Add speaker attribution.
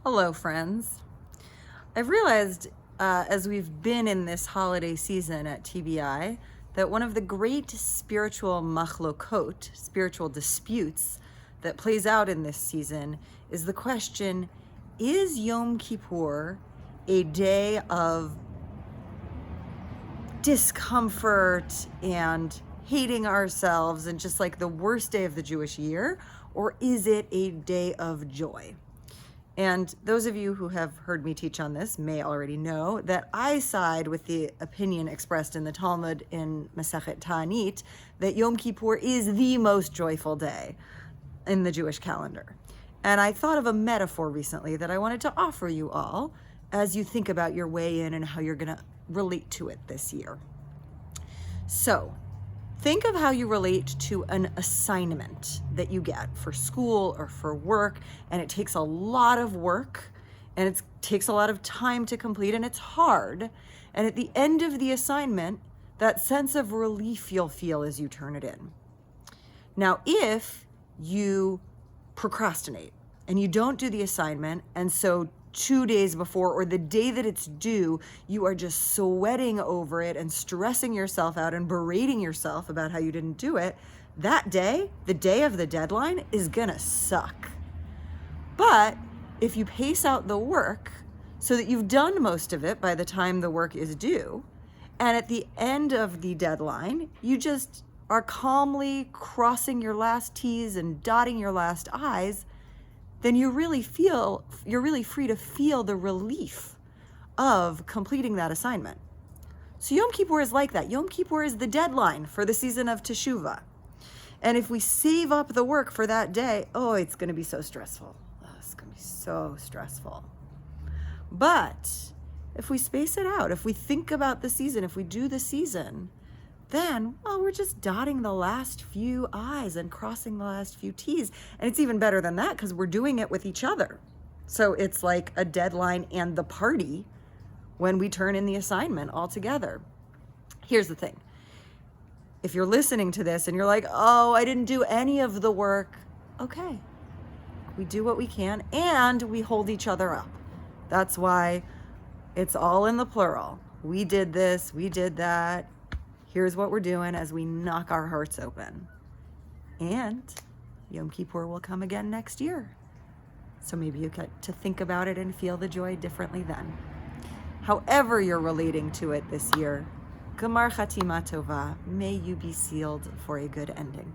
Speaker 1: Hello, friends. I've realized as we've been in this holiday season at TBI that one of the great spiritual machlokot, spiritual disputes that plays out in this season is the question, is Yom Kippur a day of discomfort and hating ourselves and just like the worst day of the Jewish year, or is it a day of joy? And those of you who have heard me teach on this may already know that I side with the opinion expressed in the Talmud in Masechet Ta'anit that Yom Kippur is the most joyful day in the Jewish calendar. And I thought of a metaphor recently that I wanted to offer you all as you think about your way in and how you're going to relate to it this year. So, think of how you relate to an assignment that you get for school or for work, and it takes a lot of work and it takes a lot of time to complete and it's hard. And at the end of the assignment, that sense of relief you'll feel as you turn it in. Now, if you procrastinate and you don't do the assignment, and so 2 days before or the day that it's due, you are just sweating over it and stressing yourself out and berating yourself about how you didn't do it, that day, the day of the deadline, is gonna suck. But if you pace out the work so that you've done most of it by the time the work is due, and at the end of the deadline, you just are calmly crossing your last T's and dotting your last I's, then you're really free to feel the relief of completing that assignment. So Yom Kippur is like that. Yom Kippur is the deadline for the season of Teshuvah. And if we save up the work for that day, it's going to be so stressful. It's going to be so stressful. But if we space it out, if we think about the season, if we do the season, then, we're just dotting the last few I's and crossing the last few T's. And it's even better than that because we're doing it with each other. So it's like a deadline and the party when we turn in the assignment all together. Here's the thing. If you're listening to this and you're like, I didn't do any of the work, okay. We do what we can and we hold each other up. That's why it's all in the plural. We did this, we did that. Here's what we're doing as we knock our hearts open. And Yom Kippur will come again next year. So maybe you get to think about it and feel the joy differently then. However you're relating to it this year, Gemar Chatima Tova, may you be sealed for a good ending.